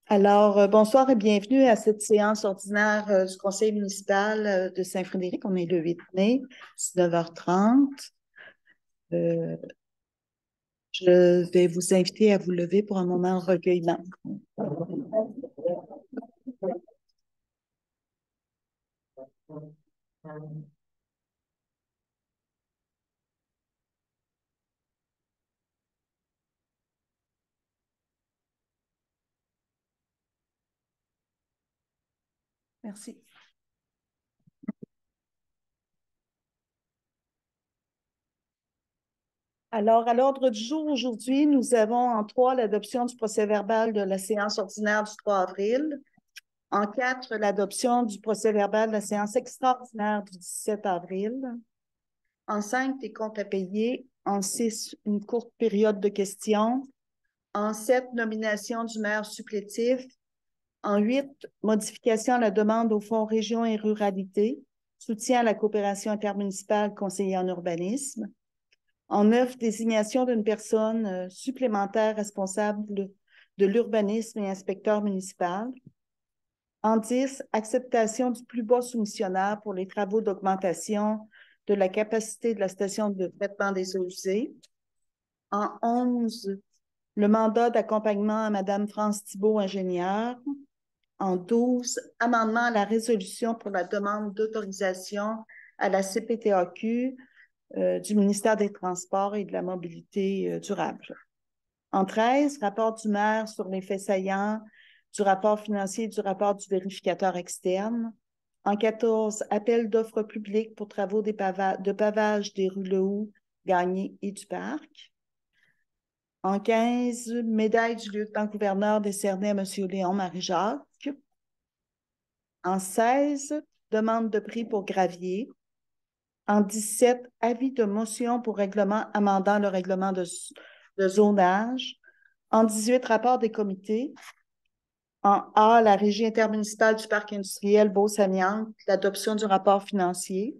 Alors, bonsoir et bienvenue à cette séance ordinaire du Conseil municipal de Saint-Frédéric. On est le 8 mai, 19h30. Euh, je vais vous inviter à vous lever pour un moment de recueillement. Merci. Alors, à l'ordre du jour aujourd'hui, nous avons en 3 l'adoption du procès-verbal de la séance ordinaire du 3 avril. En 4, l'adoption du procès-verbal de la séance extraordinaire du 17 avril. En 5, des comptes à payer. En 6, une courte période de questions. En 7, nomination du maire supplétif. En 8, modification à la demande au Fonds Région et Ruralité, soutien à la coopération intermunicipale conseiller en urbanisme. En 9, désignation d'une personne supplémentaire responsable de l'urbanisme et inspecteur municipal. En 10, acceptation du plus bas soumissionnaire pour les travaux d'augmentation de la capacité de la station de traitement des eaux usées. En 11, le mandat d'accompagnement à Mme France Thibault, ingénieure. En 12, amendement à la résolution pour la demande d'autorisation à la CPTAQ du ministère des Transports et de la Mobilité durable. En 13, rapport du maire sur les faits saillants du rapport financier et du rapport du vérificateur externe. En 14, appel d'offres publiques pour travaux de pavage des rues Lehoux, Gagné et du Parc. En 15, médaille du lieutenant-gouverneur décernée à M. Léon Marie-Jacques. En 16, demande de prix pour gravier. En 17, avis de motion pour règlement amendant le règlement de zonage. En 18, rapport des comités. En A, la Régie intermunicipale du parc industriel Beauce-Amiens, l'adoption du rapport financier.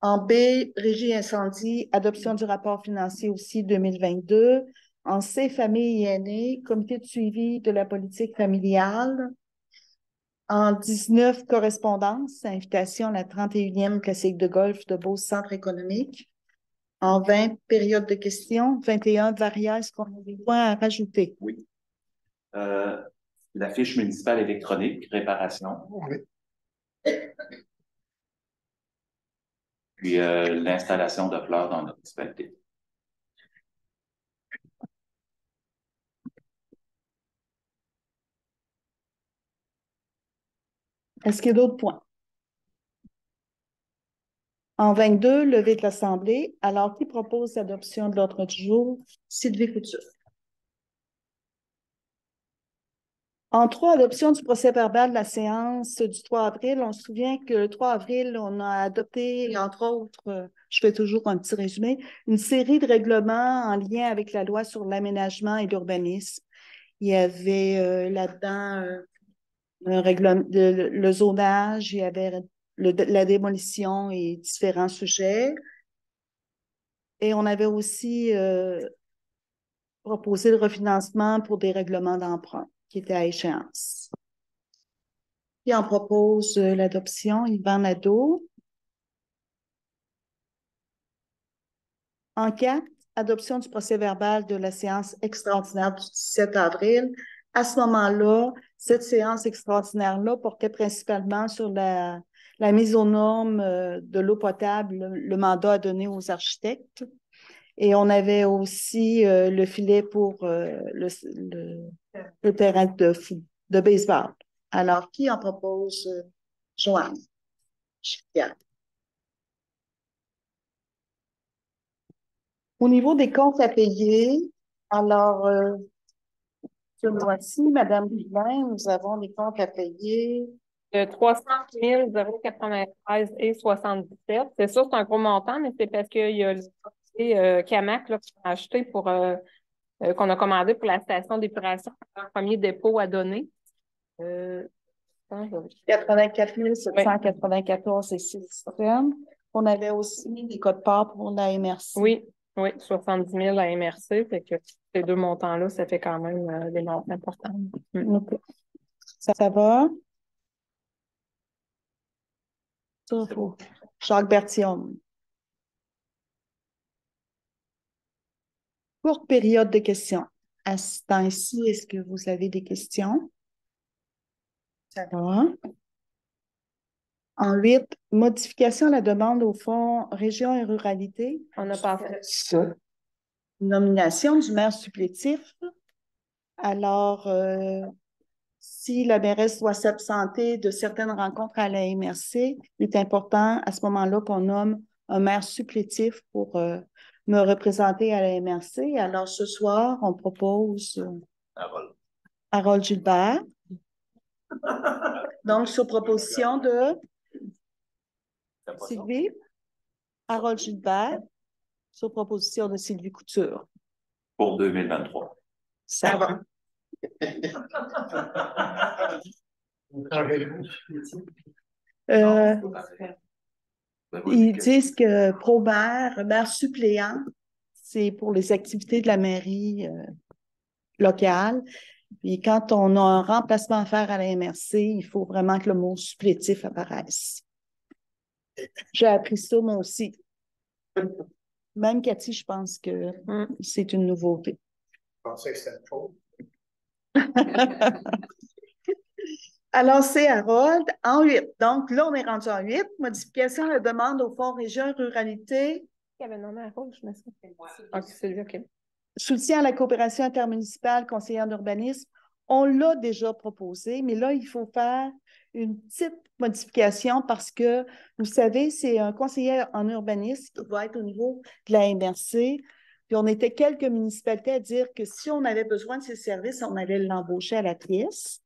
En B, Régie incendie, adoption du rapport financier aussi 2022. En C, famille et aînés, comité de suivi de la politique familiale. En 19, correspondance, invitation à la 31e classique de golf de Beauce Centre économique. En 20, période de questions. 21, Varia, est-ce qu'on a des points à rajouter? Oui. La fiche municipale électronique, réparation. Oui. Puis l'installation de fleurs dans notre municipalité. Est-ce qu'il y a d'autres points? En 22, levée de l'Assemblée. Alors, qui propose l'adoption de l'ordre du jour? Sylvie Couture. En 3, adoption du procès-verbal de la séance du 3 avril. On se souvient que le 3 avril, on a adopté, entre autres, je fais toujours un petit résumé, une série de règlements en lien avec la loi sur l'aménagement et l'urbanisme. Il y avait là-dedans le zonage, il y avait la démolition et différents sujets. Et on avait aussi proposé le refinancement pour des règlements d'emprunt qui étaient à échéance. Puis on propose l'adoption, Yvan Nadeau. En 4, adoption du procès-verbal de la séance extraordinaire du 17 avril. À ce moment-là, cette séance extraordinaire-là portait principalement sur la mise aux normes de l'eau potable, le mandat à donner aux architectes. Et on avait aussi le filet pour le terrain de baseball. Alors, qui en propose? Joanne. Fière. Au niveau des comptes à payer, alors, ce mois-ci, Mme Villain, nous avons des comptes à payer. 300 093 et 77. C'est sûr, c'est un gros montant, mais c'est parce qu'il y a le Camac qu'on a acheté pour qu'on a commandé pour la station d'épuration, un premier dépôt à donner. 84 794 et 6 cents. On avait aussi des codes-parts pour la MRC. Oui. Oui, 70 000 à MRC, fait que ces deux montants-là, ça fait quand même des montants importants. OK. Ça va? Ça, faut. Jacques Berthiaume. Courte période de questions. À ce temps-ci, est-ce que vous avez des questions? Ça va. En 8, modification à la demande au fonds Région et Ruralité. On a passé Ça. Nomination du maire supplétif. Alors, si la mairesse doit s'absenter de certaines rencontres à la MRC, il est important à ce moment-là qu'on nomme un maire supplétif pour me représenter à la MRC. Alors, ce soir, on propose Harold Gilbert. Donc, sur proposition de Sylvie, Harold Gilbert, sur proposition de Sylvie Couture. Pour 2023. Ça va. Ils disent que pro-maire, maire suppléant, c'est pour les activités de la mairie locale. Puis quand on a un remplacement à faire à la MRC, il faut vraiment que le mot supplétif apparaisse. J'ai appris ça, moi aussi. Même Cathy, je pense que c'est une nouveauté. Je pensais que c'était trop. Alors, c'est Harold en 8. Donc, là, on est rendu en 8. Modification de la demande au Fonds Région Ruralité. Qui avait nommé Harold, je me souviens. OK, c'est lui, OK. Soutien à la coopération intermunicipale, conseillère d'urbanisme. On l'a déjà proposé, mais là, il faut faire une petite modification parce que, vous savez, c'est un conseiller en urbanisme qui va être au niveau de la MRC. Puis on était quelques municipalités à dire que si on avait besoin de ces services, on allait l'embaucher à la pièce.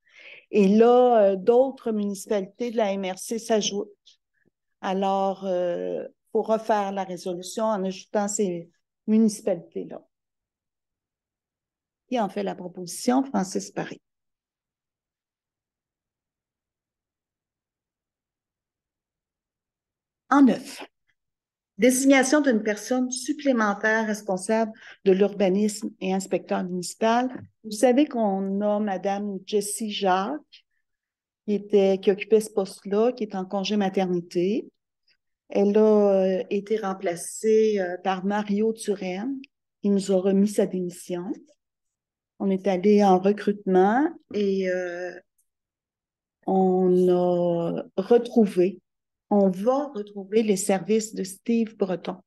Et là, d'autres municipalités de la MRC s'ajoutent. Alors, il faut refaire la résolution en ajoutant ces municipalités-là. Qui en fait la proposition? Francis Paris. En 9, désignation d'une personne supplémentaire responsable de l'urbanisme et inspecteur municipal. Vous savez qu'on a Mme Jessie Jacques, qui occupait ce poste-là, qui est en congé maternité. Elle a été remplacée par Mario Turenne, qui nous a remis sa démission. On est allé en recrutement et on va retrouver les services de Steve Breton,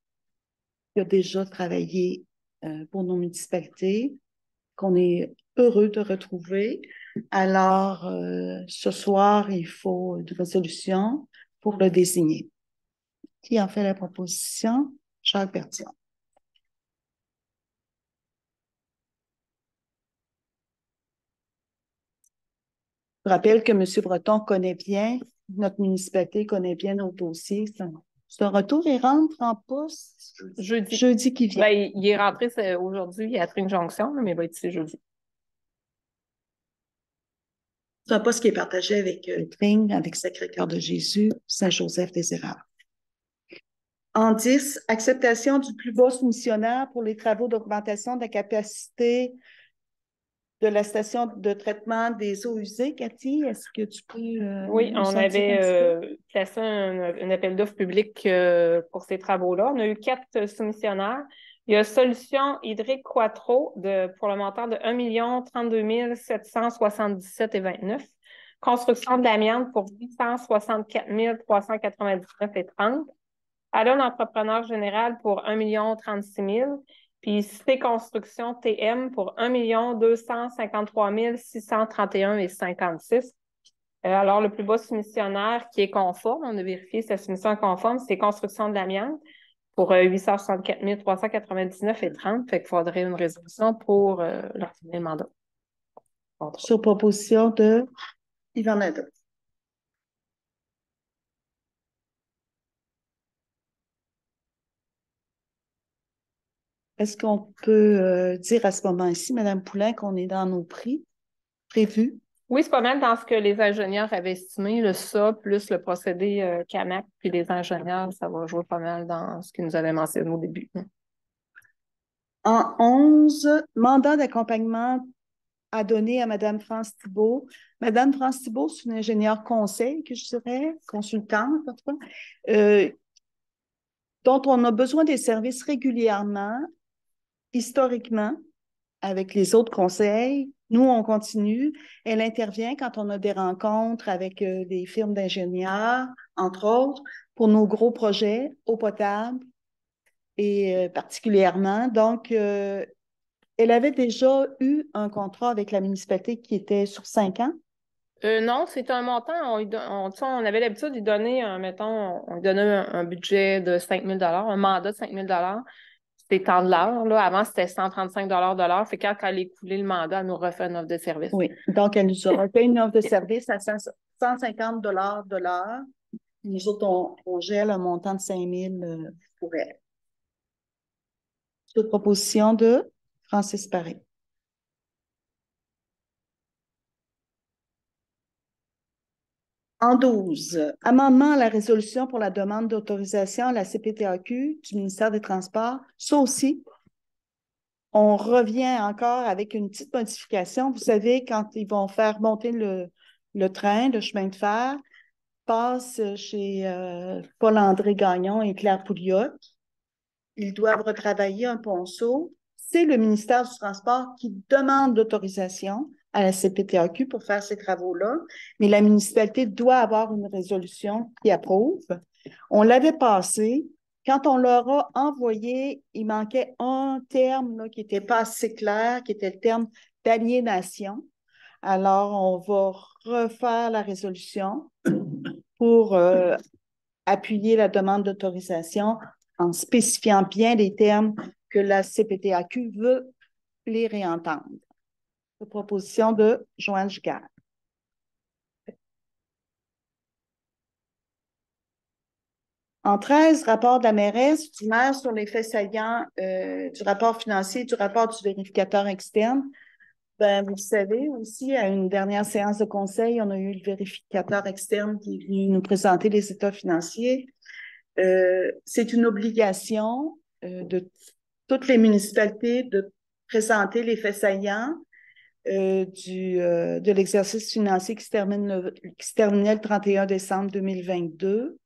qui a déjà travaillé pour nos municipalités, qu'on est heureux de retrouver. Alors, ce soir, il faut une résolution pour le désigner. Qui en fait la proposition? Jacques Berthiaume. Je rappelle que M. Breton connaît bien notre municipalité, connaît bien nos dossiers. C'est un retour, il rentre en poste jeudi qui vient. Ben, il est rentré aujourd'hui à Tring-Jonction, mais il va être ici jeudi. C'est un poste qui est partagé avec Tring, avec Sacré-Cœur de Jésus, Saint-Joseph-des-Erreurs. En 10, acceptation du plus bas soumissionnaire pour les travaux d'augmentation de la capacité de la station de traitement des eaux usées. Cathy, est-ce que tu peux oui, nous on en dire un petit avait peu? placé un appel d'offres public pour ces travaux-là. On a eu 4 soumissionnaires. Il y a Solutions Hydrique Quattro pour le montant de 1 032 777,29. Construction de l'amiante pour 864 399,30. Alon Entrepreneur Général pour 1 036 000. Puis Cité Construction TM pour 1 253 631,56. Alors, le plus bas soumissionnaire qui est conforme, on a vérifié sa soumission est conforme, c'est Construction de l'amiante pour 864 399,30. Fait qu'il faudrait une résolution pour leur finir le mandat. Sur proposition de Yvan Nadeau. Est-ce qu'on peut dire à ce moment-ci, Mme Poulin, qu'on est dans nos prix prévus? Oui, c'est pas mal dans ce que les ingénieurs avaient estimé, ça, plus le procédé CAMAC, puis les ingénieurs, ça va jouer pas mal dans ce qu'ils nous avaient mentionné au début. En 11, mandat d'accompagnement à donner à Mme France Thibault. Mme France Thibault, c'est une ingénieure conseil, que je dirais, consultante, en tout cas, dont on a besoin des services régulièrement, historiquement, avec les autres conseils. Nous, on continue. Elle intervient quand on a des rencontres avec des firmes d'ingénieurs, entre autres, pour nos gros projets, eau potable et particulièrement. Donc, elle avait déjà eu un contrat avec la municipalité qui était sur 5 ans. Non, c'est un montant. Tu sais, on avait l'habitude de donner, mettons, on lui donnait un budget de 5 000 un mandat de 5 000 C'était temps de l'heure. Là. Avant, c'était 135 de l'heure. Fait que quand elle a écoulé le mandat, elle nous refait une offre de service. Oui, donc elle nous a fait une offre de service à 150 de l'heure. Nous autres, on gèle un montant de 5 000 pour elle. Sur proposition de Francis Paré. En 12, amendement à la résolution pour la demande d'autorisation à la CPTAQ du ministère des Transports. Ça aussi, on revient encore avec une petite modification. Vous savez, quand ils vont faire monter le train, le chemin de fer, passe chez Paul-André Gagnon et Claire Pouliot. Ils doivent retravailler un ponceau. C'est le ministère du Transport qui demande l'autorisation à la CPTAQ pour faire ces travaux-là, mais la municipalité doit avoir une résolution qui approuve. On l'avait passé. Quand on leur a envoyé, il manquait un terme là, qui n'était pas assez clair, qui était le terme d'aliénation. Alors, on va refaire la résolution pour appuyer la demande d'autorisation en spécifiant bien les termes que la CPTAQ veut les réentendre. La proposition de Joanne Giguère. En 13, rapport de la mairesse du maire sur les faits saillants du rapport financier et du rapport du vérificateur externe. Ben, vous le savez aussi, à une dernière séance de conseil, on a eu le vérificateur externe qui est venu nous présenter les états financiers. C'est une obligation de toutes les municipalités de présenter les faits saillants de l'exercice financier qui se terminait le 31 décembre 2022.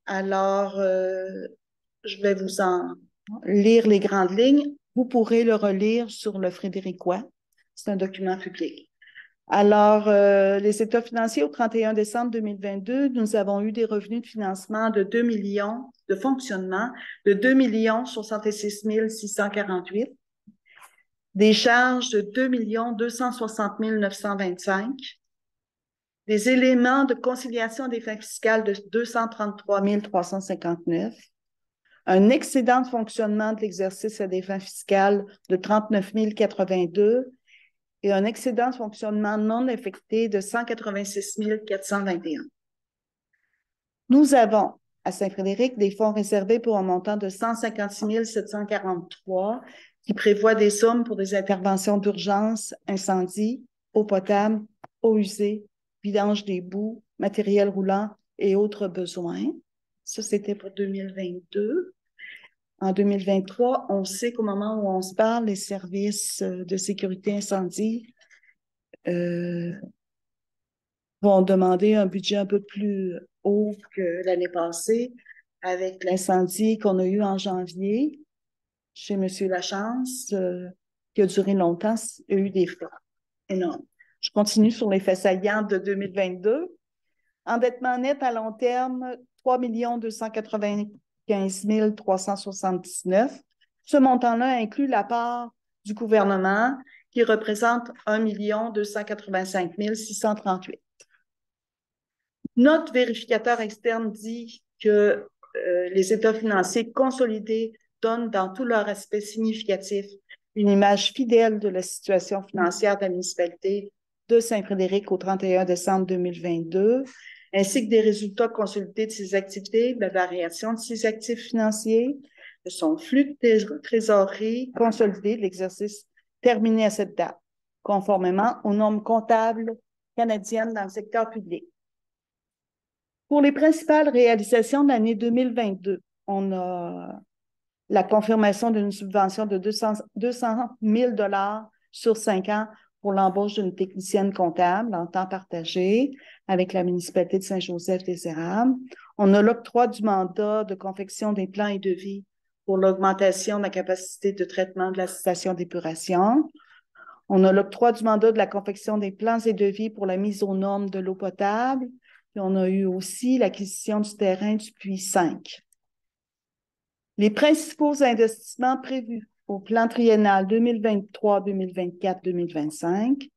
Alors, je vais vous en lire les grandes lignes. Vous pourrez le relire sur le Frédéricois. C'est un document public. Alors, les états financiers au 31 décembre 2022, nous avons eu des revenus de financement de 2 millions, de fonctionnement, de 2 66 648, des charges de 2 260 925, des éléments de conciliation des fins fiscales de 233 359, un excédent de fonctionnement de l'exercice à des fins fiscales de 39 082 et un excédent de fonctionnement non affecté de 186 421. Nous avons à Saint-Frédéric des fonds réservés pour un montant de 156 743 qui prévoit des sommes pour des interventions d'urgence, incendie, eau potable, eau usée, vidange des boues, matériel roulant et autres besoins. Ça, c'était pour 2022. En 2023, on sait qu'au moment où on se parle, les services de sécurité incendie vont demander un budget un peu plus haut que l'année passée avec l'incendie qu'on a eu en janvier chez M. Lachance, qui a duré longtemps. Il y a eu des frais énormes. Je continue sur les faits saillants de 2022. Endettement net à long terme, 3 295 379. Ce montant-là inclut la part du gouvernement qui représente 1 285 638. Notre vérificateur externe dit que les états financiers consolidés donnent dans tout leur aspect significatif une image fidèle de la situation financière de la municipalité de Saint-Frédéric au 31 décembre 2022, ainsi que des résultats consolidés de ses activités, de la variation de ses actifs financiers, de son flux de trésorerie consolidé de l'exercice terminé à cette date, conformément aux normes comptables canadiennes dans le secteur public. Pour les principales réalisations de l'année 2022, on a la confirmation d'une subvention de 200 000 sur 5 ans pour l'embauche d'une technicienne comptable en temps partagé avec la municipalité de Saint-Joseph-des-Érables. On a l'octroi du mandat de confection des plans et devis pour l'augmentation de la capacité de traitement de la station d'épuration. On a l'octroi du mandat de la confection des plans et devis pour la mise aux normes de l'eau potable. Puis on a eu aussi l'acquisition du terrain du Puits 5. Les principaux investissements prévus au plan triennal 2023, 2024, 2025,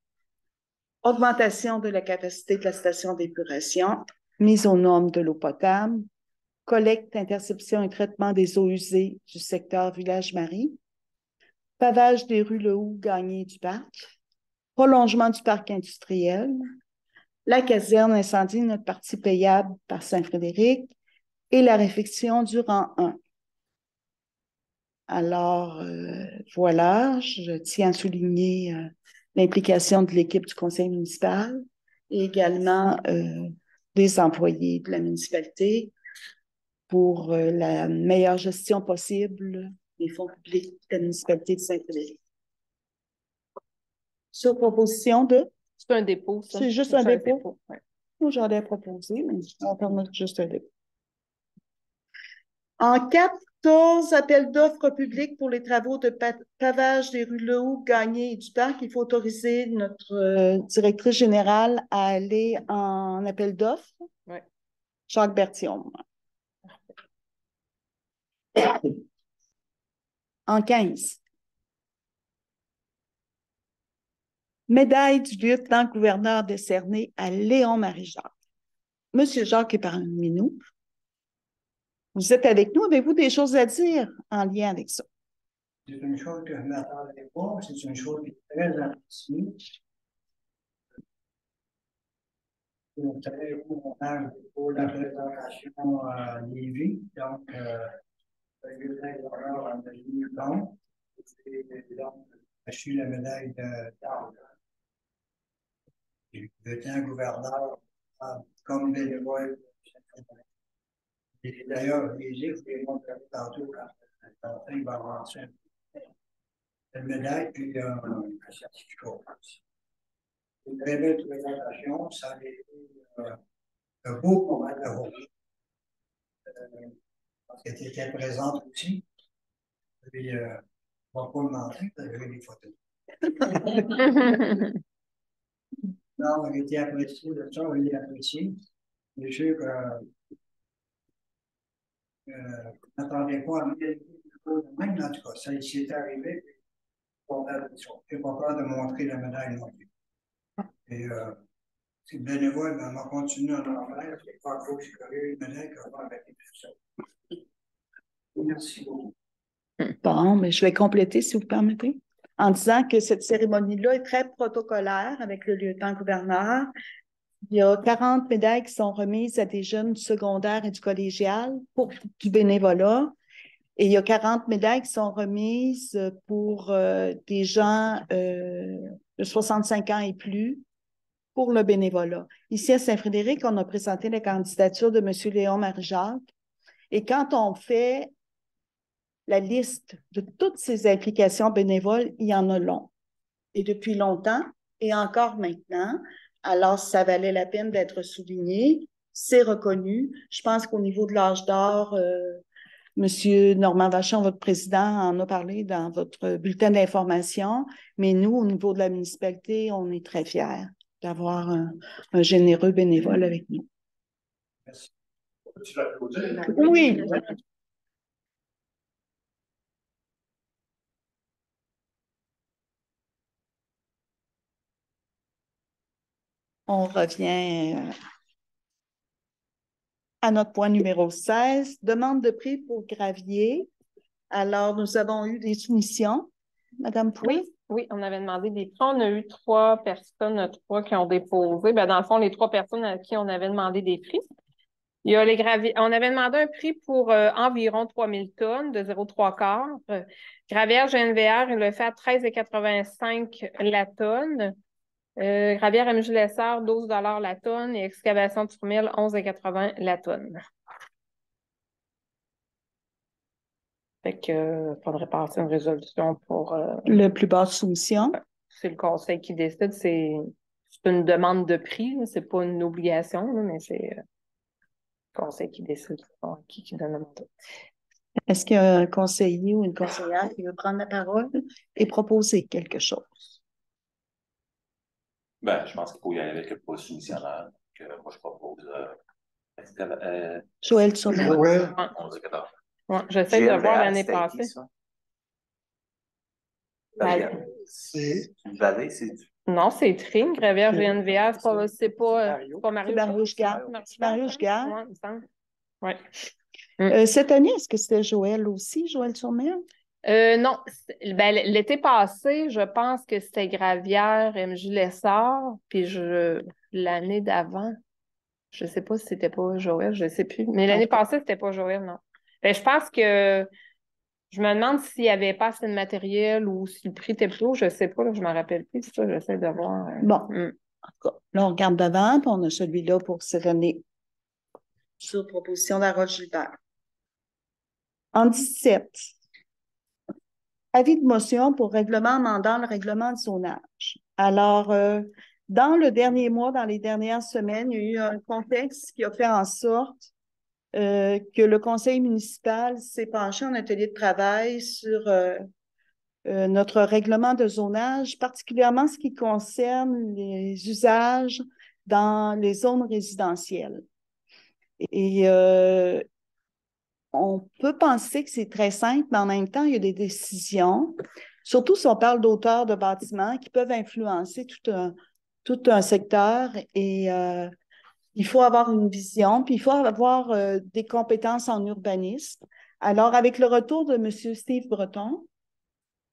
augmentation de la capacité de la station d'épuration, mise aux normes de l'eau potable, collecte, interception et traitement des eaux usées du secteur Village-Marie, pavage des rues Le Houx, Gagné du parc, prolongement du parc industriel, la caserne incendie, notre partie payable par Saint-Frédéric, et la réfection du rang 1. Alors, voilà, je tiens à souligner l'implication de l'équipe du conseil municipal et également des employés de la municipalité pour la meilleure gestion possible des fonds publics de la municipalité de Saint-Frédéric. Sur proposition de... C'est un dépôt, ça. C'est juste un dépôt? Ouais. Moi, j'en ai proposé, mais on va permettre juste un dépôt. En 14 appels d'offres publics pour les travaux de pavage des rues Le Houx, Gagné et du Parc, il faut autoriser notre directrice générale à aller en appel d'offres. Oui. Jacques Berthiaume. En 15. Médaille du lieutenant-gouverneur décernée à Léon-Marie Jacques. Monsieur Jacques est parmi nous. Vous êtes avec nous. Avez-vous des choses à dire en lien avec ça? C'est une chose que je ne m'attendais pas. C'est une chose qui est très appréciée. Je suis très content pour la présentation à Lévis. Donc, le lieutenant-gouverneur en a eu compte. Et donc, je suis la médaille d'argent. Le lieutenant-gouverneur, comme bénévole, et d'ailleurs, les livres, je les montre tantôt quand il va avancer une médaille puis un certificat. Une très belle présentation, ça a été un beau moment de vote. Parce qu'elle était présente aussi. Puis, on ne va pas me mentir, vous avez des photos. Non, elle a été appréciée de ça, elle a été appréciée. Bien sûr que je n'attendais pas à même, en tout cas, ça s'y est arrivé. Je n'ai pas peur de montrer la médaille non plus. Et c'est bénévole, mais on va continuer à en faire. C'est pas trop que une médaille qu'on va avec tout ça. Merci beaucoup. Bon, mais je vais compléter, si vous permettez, en disant que cette cérémonie-là est très protocolaire avec le lieutenant-gouverneur. Il y a 40 médailles qui sont remises à des jeunes du secondaire et du collégial pour du bénévolat. Et il y a 40 médailles qui sont remises pour des gens de 65 ans et plus pour le bénévolat. Ici, à Saint-Frédéric, on a présenté la candidature de M. Léon-Marie Jacques. Et quand on fait la liste de toutes ces implications bénévoles, il y en a long. Et depuis longtemps, et encore maintenant, alors ça valait la peine d'être souligné, c'est reconnu. Je pense qu'au niveau de l'âge d'or, Monsieur Normand Vachon, votre président, en a parlé dans votre bulletin d'information, mais nous, au niveau de la municipalité, on est très fiers d'avoir un généreux bénévole avec nous. Merci. Tu l'as posé? Oui. On revient à notre point numéro 16, demande de prix pour gravier. Alors, nous avons eu des soumissions. Madame Pouy? Oui, on avait demandé des prix. On a eu 3 personnes, 3 qui ont déposé. Ben, dans le fond, les 3 personnes à qui on avait demandé des prix. Il y a les on avait demandé un prix pour environ 3000 tonnes de 0,3 quarts. Gravière GNVR, il le fait à 13,85 la tonne. Gravière MJ Lessard, 12 $ la tonne. Et excavation Turmel, 11,80 la tonne. Fait que faudrait passer une résolution pour Le plus bas de soumission. c'est le conseil qui décide, c'est une demande de prix, là, c'est pas une obligation, là, mais c'est le conseil qui décide qui donne le mandat. Est-ce qu'il y a un conseiller ou une conseillère qui veut prendre la parole et proposer quelque chose? Ben, je pense qu'il faut y aller avec le poste soumissionnaire. Moi, je propose. Joël Turner. Ouais. On dit 14. Ouais, j'essaie de voir l'année passée. C'est Vallée, c'est. Non, c'est Tring, Gravière GNVA, c'est pas Mario. C'est Mario Giguère. Mario Giguère. Ouais, il me semble. Ouais. Cette année, est-ce que c'était Joël aussi, Joël Turner? Non, ben, l'été passé, je pense que c'était Gravière, MJ Lessard, puis l'année d'avant, je sais pas si c'était pas Joël, je sais plus. Mais l'année passée, c'était pas Joël, non. Ben, je pense que je me demande s'il n'y avait pas assez de matériel ou si le prix était plus haut, je sais pas, là, je m'en rappelle plus, c'est ça, j'essaie de voir. Bon, en tout cas, là, on regarde devant, puis on a celui-là pour cette année, sur proposition d'Harold Gilbert. En 17, avis de motion pour règlement amendant le règlement de zonage. Alors, dans le dernier mois, dans les dernières semaines, il y a eu un contexte qui a fait en sorte que le conseil municipal s'est penché en atelier de travail sur notre règlement de zonage, particulièrement ce qui concerne les usages dans les zones résidentielles. Et on peut penser que c'est très simple, mais en même temps, il y a des décisions, surtout si on parle d'auteurs de bâtiments, qui peuvent influencer tout un secteur et il faut avoir une vision, puis il faut avoir des compétences en urbanisme. Alors, avec le retour de M. Steve Breton,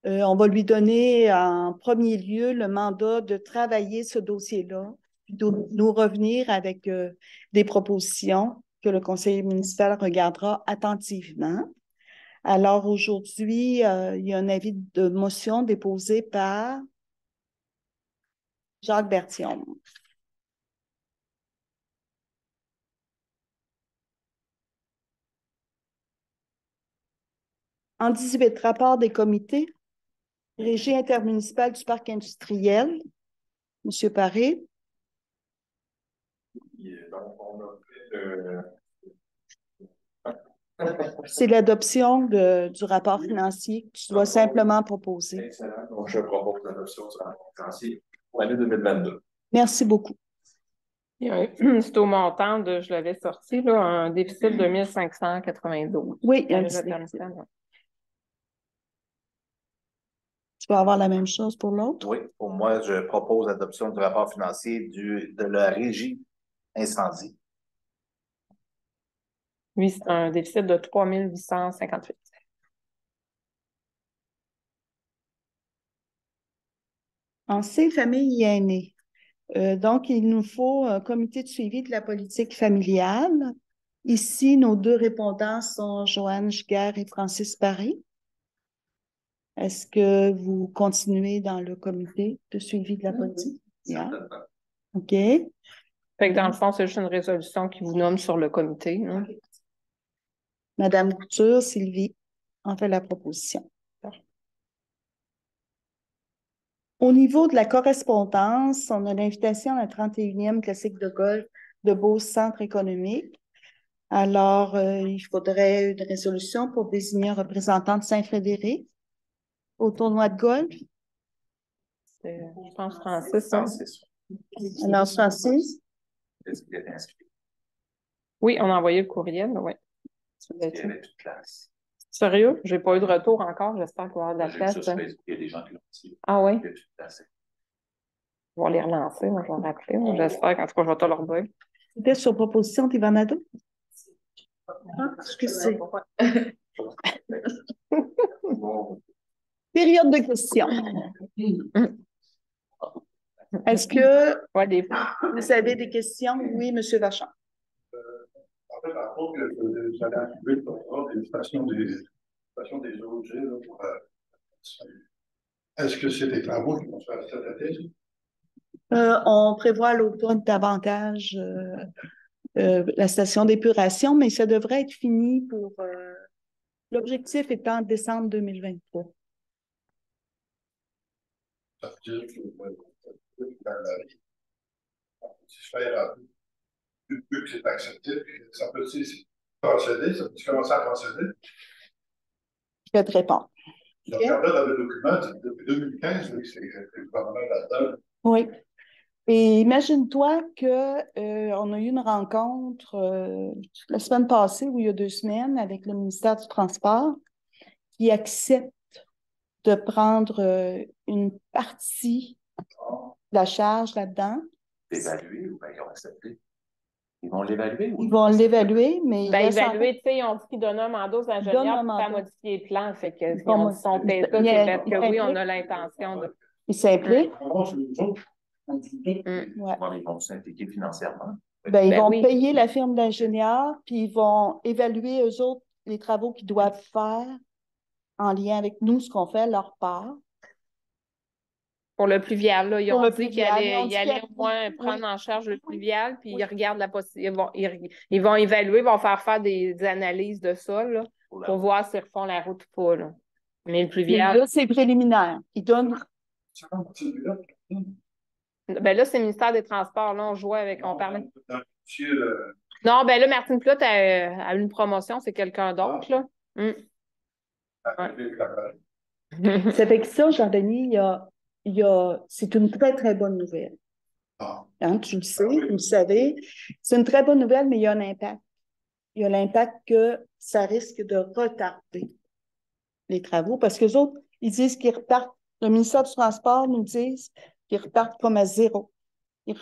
on va lui donner en premier lieu le mandat de travailler ce dossier-là, puis de nous revenir avec des propositions que le conseil municipal regardera attentivement. Alors aujourd'hui, il y a un avis de motion déposé par Jacques Berthiaume. En 18, rapport des comités, régie intermunicipale du parc industriel, M. Paré. C'est l'adoption du rapport financier que tu dois simplement proposer. Excellent. Donc, je propose l'adoption du rapport financier pour l'année 2022. Merci beaucoup. C'est au montant de, je l'avais sorti, là, un déficit de 1592. Oui, il y a un petit déficit. Tu vas avoir la même chose pour l'autre? Oui, pour moi, je propose l'adoption du rapport financier de la régie incendie. Oui, c'est un déficit de 3858. En C, famille et aînés. Donc, il nous faut un comité de suivi de la politique familiale. Ici, nos deux répondants sont Joanne Giguère et Francis Paré. Est-ce que vous continuez dans le comité de suivi de la politique? Yeah. OK. Fait que dans le fond, c'est juste une résolution qui vous nomme sur le comité. Hein. Madame Couture, Sylvie en fait la proposition. Au niveau de la correspondance, on a l'invitation à la 31e classique de golf de Beauce Centre économique. Alors, il faudrait une résolution pour désigner un représentant de Saint-Frédéric au tournoi de golf. Je pense Francis. Hein? Alors, Francis? Est-ce qu'il est inscrit? Oui, on a envoyé le courriel, oui. Il y avait plus de place. Sérieux? J'ai pas eu de retour encore. J'espère qu'il va y avoir de la place. Sur Facebook, il y a des gens qui l'ont dit. Ah oui? Il y a plus de place. On va les relancer, moi, je vais rappeler. J'espère qu'en tout cas, je vais te leur dire. C'était sur proposition d'Ivanado? Ah, excusez. Période de questions. Est-ce que vous avez des questions? Oui, M. Vachon. En fait, par contre, vous allez attribuer le contrat des stations des OG. Est-ce que c'est des travaux qui vont se faire cet été? On prévoit à l'automne davantage la station d'épuration, mais ça devrait être fini pour L'objectif étant décembre 2023. Ça veut dire que si je fais vu que c'est accepté, ça peut procéder, ça peut commencer à procéder. Je vais te répondre. Je regardais dans le document, depuis 2015, oui, c'est pas mal là-dedans. Oui. Et imagine-toi que on a eu une rencontre la semaine passée ou il y a 2 semaines avec le ministère du Transport qui accepte de prendre une partie de la charge là-dedans. D'évaluer ou bien ils ont accepté? Ils vont l'évaluer ou Ils vont l'évaluer, mais Ben, évaluer, tu sais, ils ont dit qu'ils donnent un mandat aux ingénieurs pour faire modifier les plans. Fait que si on dit son fait ça, c'est parce que oui, on a l'intention de. Ils s'impliquent. ils vont s'impliquer financièrement? Ben, ils Ben vont oui. payer la firme d'ingénieurs, puis ils vont évaluer eux autres les travaux qu'ils doivent faire en lien avec nous, ce qu'on fait à leur part. Pour le pluvial, là, ils Pour ont le dit qu'ils pluvial, mais on dit allaient qu'il y a- au moins prendre oui. en charge le pluvial, puis Oui. ils regardent la possibilité. Ils vont évaluer, ils vont faire des analyses de sol là, pour voir s'ils refont la route ou pas. Là. Mais le Mais pluvial. là, c'est préliminaire. Ils donnent. Ben là, c'est le ministère des Transports. Là, on jouait avec. On parlait. Le Non, ben là, Martine Plot a une promotion, c'est quelqu'un d'autre, là. Ça fait que ça, Jean-Denis, c'est une très, très bonne nouvelle. Hein, tu le sais, vous le savez. C'est une très bonne nouvelle, mais il y a un impact. Il y a l'impact que ça risque de retarder les travaux parce qu'eux autres, ils disent qu'ils repartent. Le ministère du Transport nous dit qu'ils repartent comme à zéro. Ils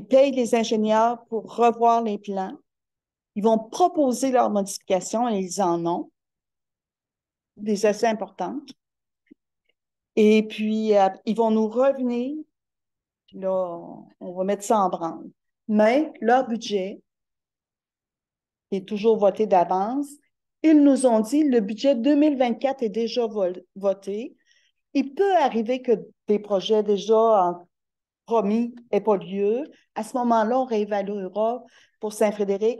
payent les ingénieurs pour revoir les plans. Ils vont proposer leurs modifications et ils en ont, des assez importantes. Et puis, ils vont nous revenir. Puis là, on va mettre ça en branle. Mais leur budget est toujours voté d'avance. Ils nous ont dit le budget 2024 est déjà voté. Il peut arriver que des projets déjà promis n'aient pas lieu. À ce moment-là, on réévaluera pour Saint-Frédéric,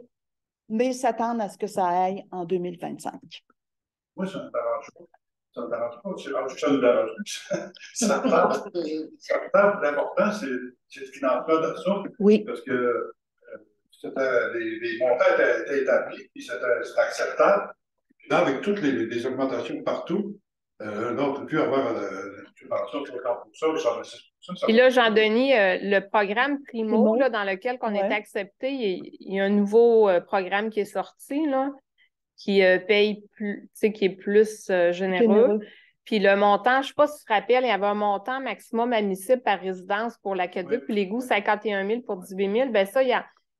mais ils s'attendent à ce que ça aille en 2025. Moi, ça ne me dérange pas. Ça ne me dérange pas. C'est rendu que ça ne me dérange plus. L'important, c'est le financement de ça. Oui. Parce que les montants étaient établis, puis c'était acceptable. Puis là, avec toutes les augmentations partout, là, on ne peut plus avoir une subvention de 50% ou 126%. Puis là, Jean-Denis, le programme Primo, là, dans lequel on est accepté, il y a un nouveau programme qui est sorti, là, qui paye plus, tu sais, qui est plus généreux. Puis le montant, je ne sais pas si tu te rappelles, il y avait un montant maximum admissible par résidence pour l'aqueduc, puis l'égout, 51 000 pour 18 000. Bien ça,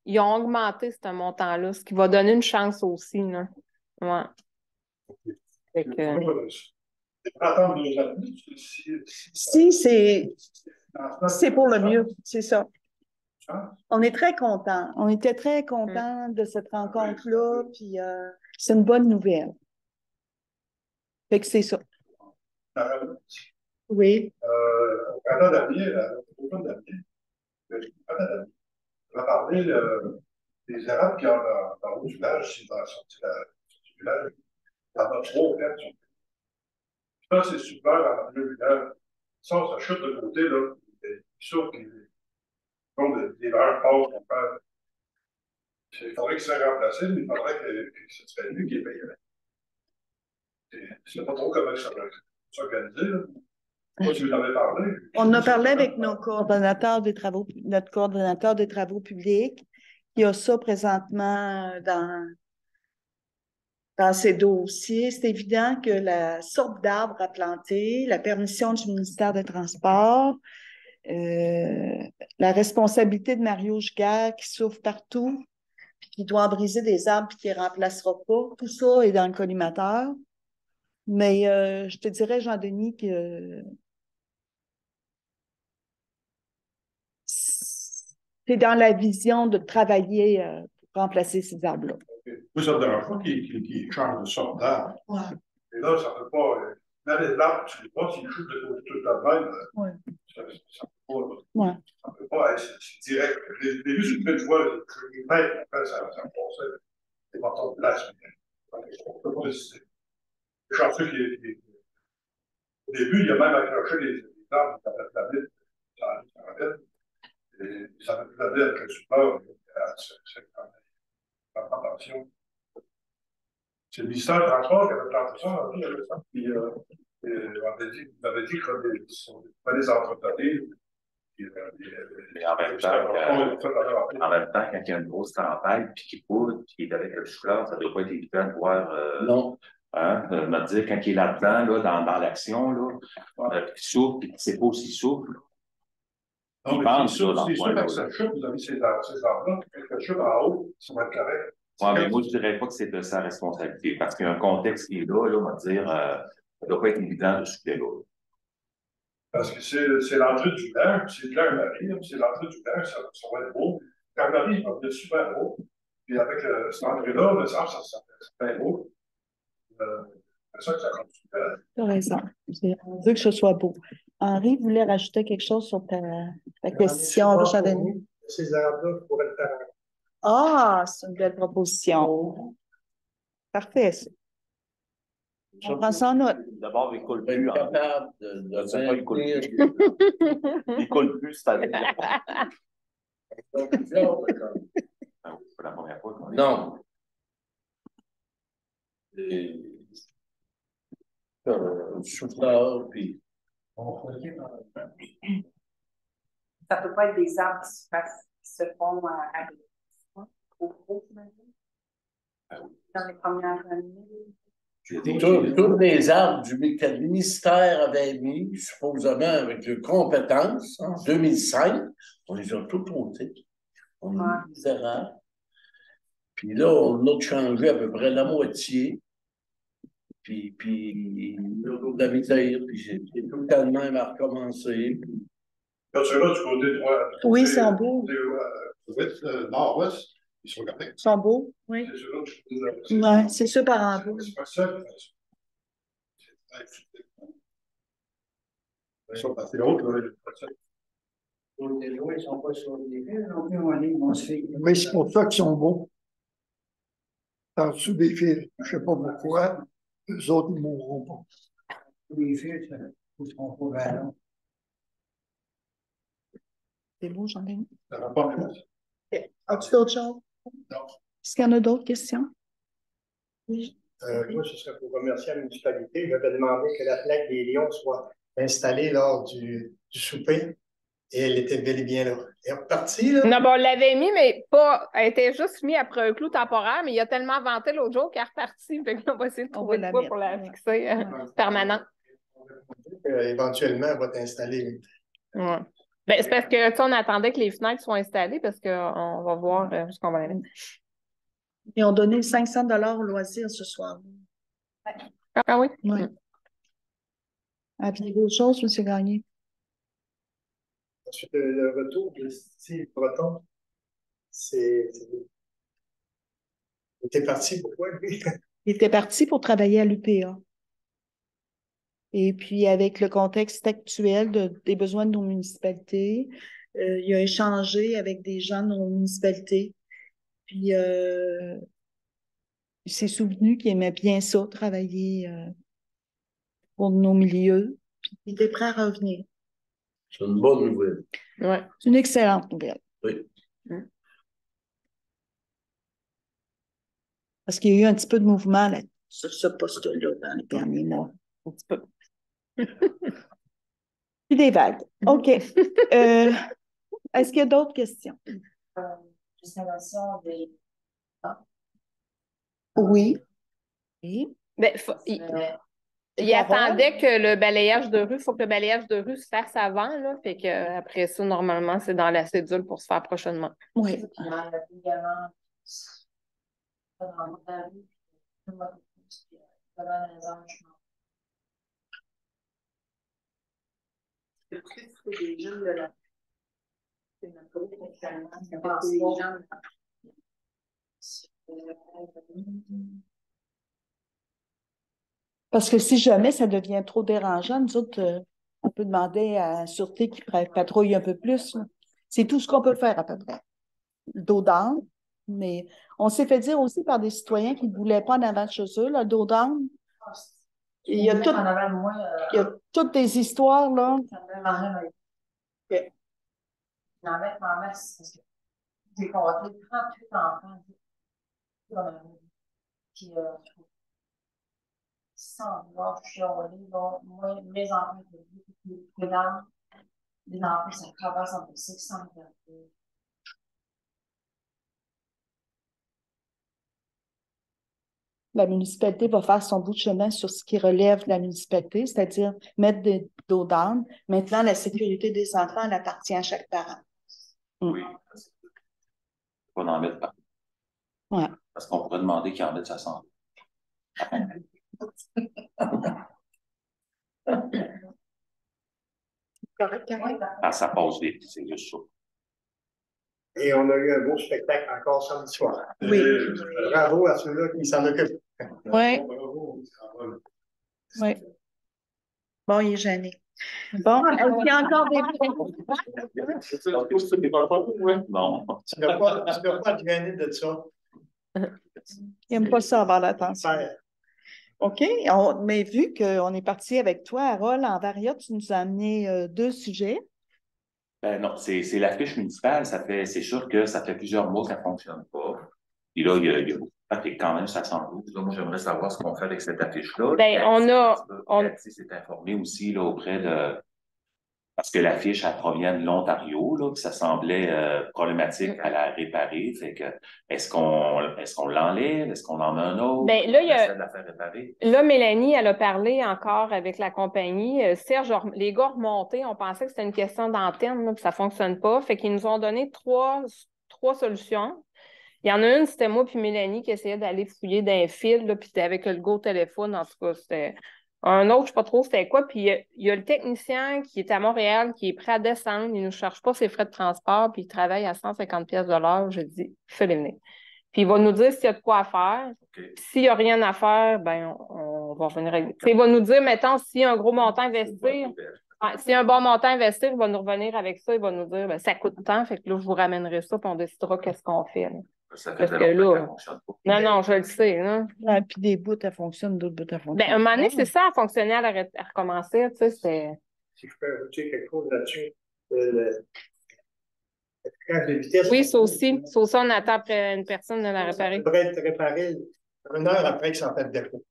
ils ont augmenté ce montant-là, ce qui va donner une chance aussi. Là. Ouais. Fait que... Si, c'est pour le mieux, c'est ça. On est très contents. On était très contents de cette rencontre-là, puis c'est une bonne nouvelle. Fait que c'est ça. Oui. Au printemps dernier, on a parlé des erreurs qu'il y a dans le haut du village, si dans la sortie du village. Il y en a 3 ouvertes. Ça, c'est super dans le village. Ça, ça chute de côté, là. C'est sûr que les erreurs passent, on parle. Il faudrait que ça soit remplacé, mais il faudrait que ce serait lui qui est payé. Je ne sais pas trop comment ça va s'organiser, là. Moi, tu en avais parlé. On a parlé avec notre coordonnateur des travaux publics. Il y a ça présentement dans ces dossiers. C'est évident que la sorte d'arbre à planter, la permission du ministère des Transports, la responsabilité de Mario Giguère qui souffre partout, puis qui doit briser des arbres puis qui ne remplacera pas, tout ça est dans le collimateur. Mais je te dirais, Jean-Denis, que c'est dans la vision de travailler pour remplacer ces arbres-là. Moi, ça ne me dérange pas qu'il change de sorte d'arbre. Ouais. Et là, ça ne peut pas. Dans les arbres, tu ne sais pas s'ils chutent de côté tout le même. Ça ne peut pas être direct. J'ai vu sur une fois, les mètres, après, ça me passait. C'est pas ton place. Le chantier au début, il a même accroché les arbres qui avaient la ville, ça rappelle. Et ça avait plus la ville avec le support. C'est attention. C'est le ministère du Transport qui avait planté ça dans la ville. Puis, on avait dit que c'était des entreprises. Mais en même temps, quand il y a une grosse tempête, puis qu'il poudre, puis qu'il est avec le chou-fleur, ça ne doit pas être évident de voir. Non. Hein, me dire, quand il est là-dedans, là, dans l'action, là, qu'il souffle, puis qu'il ne sait pas s'il souffle. Non, Il mais pense, c'est là, dans sûr, ce que ça chute, vous avez ces arbres-là, quelque chose en haut, ça va être correct. Ouais, mais moi, je ne dirais pas que c'est de sa responsabilité, parce qu'il y a un contexte qui est là, on va dire, ça ne doit pas être évident de souffler là. Parce que c'est l'entrée du village, c'est de Claire-Marie, c'est l'entrée du village, ça va être beau. Claire-Marie, il va être super beau. Puis avec cette entrée-là, le sable, ça fait beau. C'est ça que ça continue. Tu as raison. On veut que ce soit beau. Henri voulait rajouter quelque chose sur ta question, Richard-Denis. Ces arbres-là, je pourrais le faire. Ah, c'est une belle proposition. Parfait, ça. On prend ça en note. D'abord, il ne coule Être plus. capable de Ça pas, il coule maintenir. plus. Il ne coule plus, c'est avec. C'est C'est la première fois qu'on est. non. Souffleur, puis Ça peut pas être des arbres qui se font avec au gros, dans les premières années. tous les arbres que le ministère avait mis, supposément avec les compétences, en 2005, on les a tous ôtés. On est misérables. Puis là, on a changé à peu près la moitié. Puis il y a de la misère, puis c'est tout le temps de même à recommencer. Quand tu es là, du côté droit. Oui, ils sont beaux. Nord-ouest, ils sont corrects. Ils sont beaux, oui. C'est ceux-là que je Oui, c'est ceux par en haut. C'est pas ça. C'est l'autre, là. Ils sont pas sur les fils, mais c'est pour ça qu'ils sont beaux. En dessous des fils. Je ne sais pas pourquoi. Eux autres, ils ne mourront pas. Les fils, ils ne seront pas valants. C'est beau, Jean-Denis. Ça va pas bien. As-tu d'autres choses? Non. Est-ce qu'il y en a d'autres questions? Oui. Moi, ce serait pour remercier la municipalité. J'avais demandé que la plaque des lions soit installée lors du souper et elle était bel et bien là. Elle est repartie, là? Non, bon, on l'avait mis, mais pas. Elle était juste mise après un clou temporaire, mais il a tellement vanté l'autre jour qu'elle est repartie. Fait qu'on va essayer de trouver de quoi pour la fixer permanent. Éventuellement, elle va être installée. Ouais. Ben, c'est parce que, tu sais, on attendait que les fenêtres soient installées parce qu'on va voir ce qu'on va aller. Ils ont donné 500 $ au loisir ce soir. Ah oui? Oui. Avez-vous d'autres choses, M. Gagné? Ensuite, le retour de Steve Breton, il était parti pourquoi, lui? Il était parti pour travailler à l'UPA. Et puis, avec le contexte actuel des besoins de nos municipalités, il a échangé avec des gens de nos municipalités. Puis, il s'est souvenu qu'il aimait bien ça, travailler pour nos milieux. Puis, il était prêt à revenir. C'est une bonne nouvelle. Ouais. C'est une excellente nouvelle. Oui. Parce qu'il y a eu un petit peu de mouvement là, sur ce poste-là dans les derniers mois. Un petit peu. Puis des vagues. OK. Est-ce qu'il y a d'autres questions? Destination des. Oui. Oui. Ben, il attendait que le balayage de rue, il faut que le balayage de rue se fasse avant, là. Fait que après ça, normalement, c'est dans la cédule pour se faire prochainement. Oui. Parce que si jamais ça devient trop dérangeant, nous autres, on peut demander à la sûreté qui patrouille un peu plus. C'est tout ce qu'on peut faire à peu près. Dos d'âne, Mais on s'est fait dire aussi par des citoyens qui ne voulaient pas en avant de chez eux, le dos d'âne. Il y a tout, il y a toutes des histoires, là. Okay. En mettre en masse, parce que j'ai compté 38 enfants. Puis, sans vouloir chialer, moi, mes enfants, les enfants, ça traverse entre 600 et La municipalité va faire son bout de chemin sur ce qui relève de la municipalité, c'est-à-dire mettre des dos d'âne. Maintenant, la sécurité des enfants, elle appartient à chaque parent. Oui. Pas en mettre partout. Ouais. Parce qu'on pourrait demander qu'il en mette sa santé. Ah, ça passe vite, c'est juste ça. Et on a eu un beau spectacle encore samedi soir. Oui. Bravo à ceux-là qui s'en occupent. Oui. Oui. Bon, il est gêné. Bon, est-ce qu'il y a encore des... Non. Tu ne dois pas te gêner de ça. Il n'aime pas ça avoir l'attention. OK. Mais vu qu'on est parti avec toi, Harold, en Varia, tu nous as amené 2 sujets. Ben non, c'est la fiche municipale. C'est sûr que ça fait plusieurs mois qu'elle ne fonctionne pas. Et là, il y a beaucoup de fait quand même, ça s'enroule. Moi, j'aimerais savoir ce qu'on fait avec cette affiche-là. Ben, Cathy s'est informé aussi là, auprès de... Parce que l'affiche, elle provient de l'Ontario, là, puis ça semblait problématique à la réparer. Fait que, est-ce qu'on l'enlève? Est-ce qu'on en met un autre? Ben, là, on essaie de la faire réparer? Là, Mélanie, elle a parlé encore avec la compagnie. Serge, les gars remontés, on pensait que c'était une question d'antenne, là, puis ça ne fonctionne pas. Fait qu'ils nous ont donné trois solutions. Il y en a une, c'était moi puis Mélanie qui essayait d'aller fouiller d'un fil, là, puis c'était avec le go téléphone, en tout cas, c'était... Un autre, je ne sais pas trop c'était quoi. Puis il y a le technicien qui est à Montréal, qui est prêt à descendre. Il ne nous charge pas ses frais de transport, puis il travaille à 150 pièces de l'heure. J'ai dit, fais-les venir. Puis il va nous dire s'il y a de quoi à faire. Okay. S'il n'y a rien à faire, ben on va revenir avec. Il va nous dire, mettons, s'il y a un gros montant à investir. S'il y a un bon montant à investir, il va nous revenir avec ça. Il va nous dire, ben, ça coûte tant. Fait que là, je vous ramènerai ça, puis on décidera qu'est-ce qu'on fait. Là. Ça fait parce que là, ça fonctionne pas. Non, je le sais. Hein. Ah, puis des bouts, elles fonctionnent, d'autres bouts, elles fonctionnent. Ben, un moment donné, c'est ça, à fonctionner, à recommencer. Tu sais, c'est... Si je peux ajouter quelque chose là-dessus, de vitesse. Oui, ça aussi. Ça aussi, on attend après une personne de la réparer. Ça devrait être réparé 1 heure après que ça en fait défaut.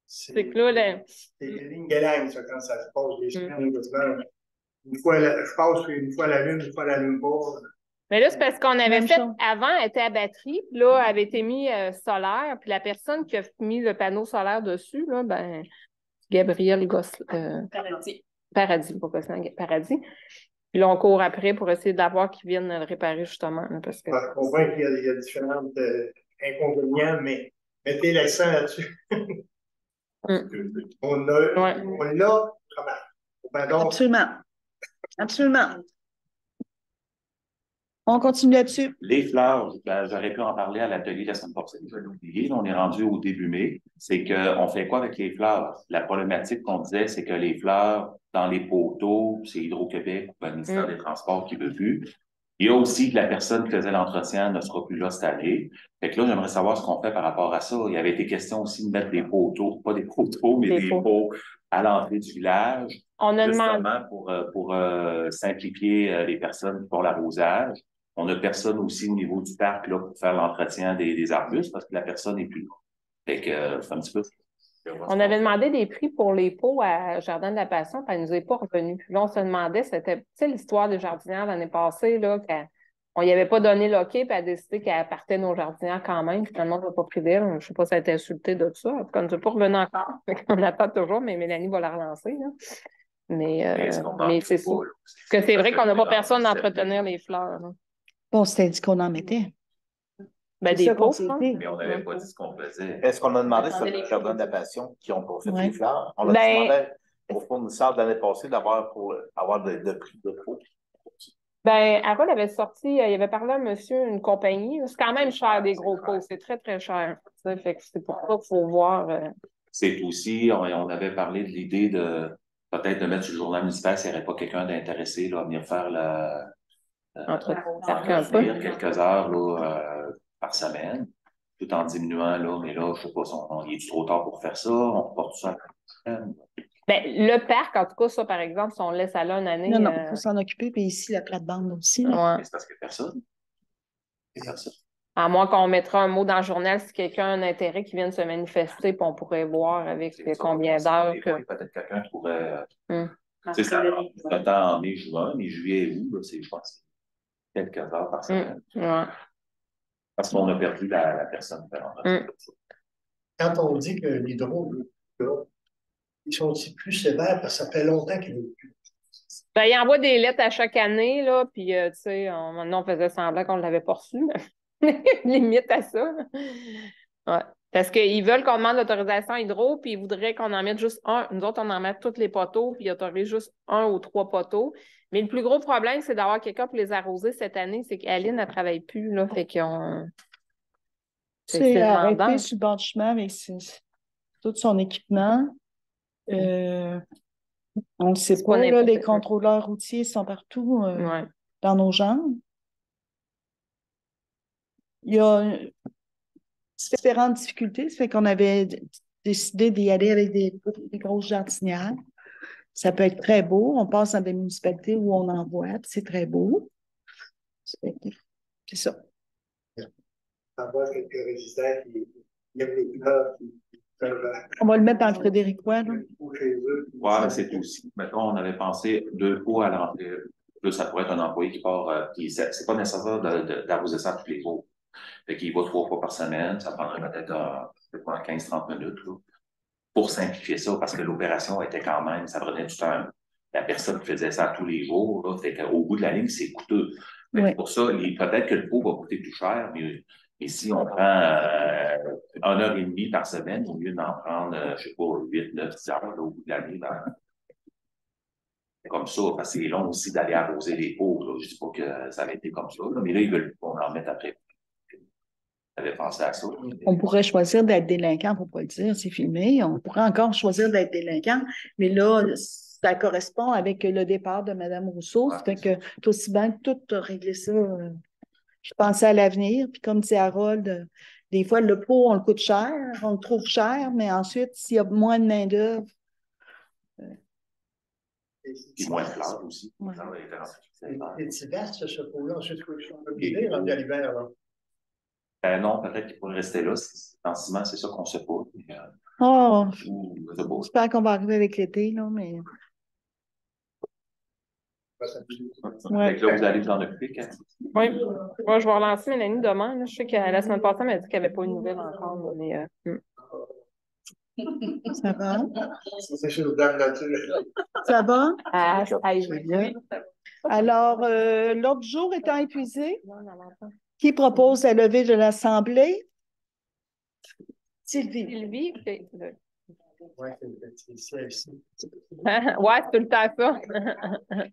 C'est que là, c'est les lignes galang, ça, quand ça se passe des semaines, une fois, je passe une fois la lune, une fois la lune pas. Mais là, c'est parce qu'on avait fait, avant, elle était à batterie, puis là, elle avait été mise solaire, puis la personne qui a mis le panneau solaire dessus, là, ben, Gabriel Paradis, pas Gosselin, Paradis. Puis là, on court après pour essayer d'avoir qu'ils viennent le réparer, justement. Là, parce que... Je comprends qu'il y a différents inconvénients, mais mettez l'accent là-dessus. On l'a travaillé. Absolument. Absolument. On continue là-dessus. Les fleurs, ben, j'aurais pu en parler à l'atelier la semaine passée, je l'ai oublié. On est rendu au début mai. C'est qu'on fait quoi avec les fleurs? La problématique qu'on disait, c'est que les fleurs dans les poteaux, c'est Hydro-Québec ou le ministère des Transports qui veut plus. Il y a aussi que la personne qui faisait l'entretien ne sera plus là cette année. Fait que là, j'aimerais savoir ce qu'on fait par rapport à ça. Il y avait été question aussi de mettre des poteaux, pas des poteaux, mais des pots à l'entrée du village. On a justement pour simplifier les personnes qui font l'arrosage. On a personne aussi au niveau du parc là, pour faire l'entretien des arbustes parce que la personne n'est plus là. Fait que c'est un petit peu... On avait demandé des prix pour les pots à Jardin de la Passion, puis elle ne nous est pas revenue. Puis là, on se demandait, c'était, tu sais, l'histoire des jardinières l'année passée, là, qu'on n'y avait pas donné l'OK, puis elle a décidé qu'elle partait nos jardinières quand même. Finalement, on n'a pas pris d'elle. Je ne sais pas si elle a été insultée de ça. En tout cas, elle ne nous est pas revenue encore. On attend toujours, mais Mélanie va la relancer. Là. Mais c'est ça. Parce que c'est vrai qu'on n'a pas personne d'entretenir les fleurs. Là. Bon, c'était dit qu'on en mettait. Ben, des pots, mais on n'avait pas dit ce qu'on faisait. Est-ce qu'on a demandé sur le Jardin de la Passion qui ont pas fait les fleurs? On a demandé au fournisseur de l'année passée d'avoir pour avoir de prix de pots. Ben, Harold avait sorti, il avait parlé à monsieur, une compagnie. C'est quand même cher, des gros pots. C'est très, très cher. Fait que c'est pour ça qu'il faut voir. C'est aussi, on avait parlé de l'idée de peut-être de mettre sur le journal municipal s'il n'y aurait pas quelqu'un d'intéressé là, à venir faire entretenir quelques heures là, par semaine, tout en diminuant, là, mais là, je sais pas, il est trop tard pour faire ça, on reporte ça à la semaine. Ben, le parc, en tout cas, ça, par exemple, si on laisse aller une année. Non, il faut s'en occuper, puis ici, la plate-bande aussi. Ouais. Mais c'est parce que personne. Personne. À moins qu'on mettra un mot dans le journal si quelqu'un a un intérêt qui vienne se manifester, puis on pourrait voir avec combien d'heures. Peut-être quelqu'un pourrait. C'est ça, le temps en mai, juin, mais juillet et août, c'est, je pense, quelques heures par semaine. Ouais. Parce qu'on a perdu la personne. Quand on dit que l'hydro, ils sont aussi plus sévères parce que ça fait longtemps qu'ils n'ont plus. Ben, il envoie des lettres à chaque année, là, puis, tu sais, maintenant, on faisait semblant qu'on ne l'avait pas reçu, mais limite à ça. Ouais. Parce qu'ils veulent qu'on demande l'autorisation hydro, puis ils voudraient qu'on en mette juste un. Nous autres, on en met tous les poteaux, puis ils autorisent juste 1 ou 3 poteaux. Mais le plus gros problème, c'est d'avoir quelqu'un pour les arroser cette année. C'est qu'Aline ne travaille plus, là, fait qu'on... C'est arrêté sur le bord du chemin avec tout son équipement. On ne sait pas, là, les contrôleurs routiers sont partout dans nos jambes. Il y a différentes difficultés. Ça fait qu'on avait décidé d'y aller avec des grosses jardinières. Ça peut être très beau. On passe dans des municipalités où on en voit, puis c'est très beau. C'est ça. On voit quelques résidents qui aiment les fleurs, qui peuvent. On va le mettre dans le Frédéricois, là. Ouais, c'est aussi. Mettons, on avait pensé 2 pots à l'entrée. Là, ça pourrait être un employé qui part, c'est pas nécessaire d'arroser ça tous les jours. Fait qu'il va 3 fois par semaine, ça prendrait peut-être 15-30 minutes, là, pour simplifier ça, parce que l'opération était quand même, ça prenait du temps. La personne qui faisait ça tous les jours, là, fait qu'au bout de la ligne, c'est coûteux. Ouais. Pour ça, peut-être que le pot va coûter plus cher, mais si on prend 1h30 par semaine, au lieu d'en prendre, je sais pas, 8, 9, 10 heures, là, au bout de l'année, c'est comme ça, parce que c'est long aussi d'aller arroser les pots, là. Je dis pas que ça avait été comme ça, là, mais là, ils veulent qu'on en mette après. J'avais pensé à ça. On pourrait choisir d'être délinquant, pour ne pas le dire, c'est filmé. On pourrait encore choisir d'être délinquant, mais là, ça correspond avec le départ de Mme Rousseau. Ça fait que c'est aussi bien que tout régler ça. Je pensais à l'avenir, puis comme dit Harold, des fois, le pot, on le coûte cher, on le trouve cher, mais ensuite, s'il y a moins de main-d'œuvre. Et moins de fleurs aussi. Ouais. C'est vaste, ce pot-là. Ensuite, il faut le rendu à l'hiver. Non, peut-être qu'il pourrait rester là. En ciment, c'est ça qu'on ne sait pas. J'espère qu'on va arriver avec l'été, là, mais. Ouais. Là, vous allez vous en occuper, Cathy? Oui. Moi, je vais relancer Mélanie demain. Là. Je sais que la semaine passée, elle m'a dit qu'elle n'avait pas une nouvelle encore. Mais, Ça va? C'est chez le dame nature. Ça va? Ah, bien. Alors, l'autre jour étant épuisé, qui propose la levée de l'Assemblée? Sylvie. Sylvie, Oui, c'est le petit ciel ici. Ouais, c'est tout le temps ça.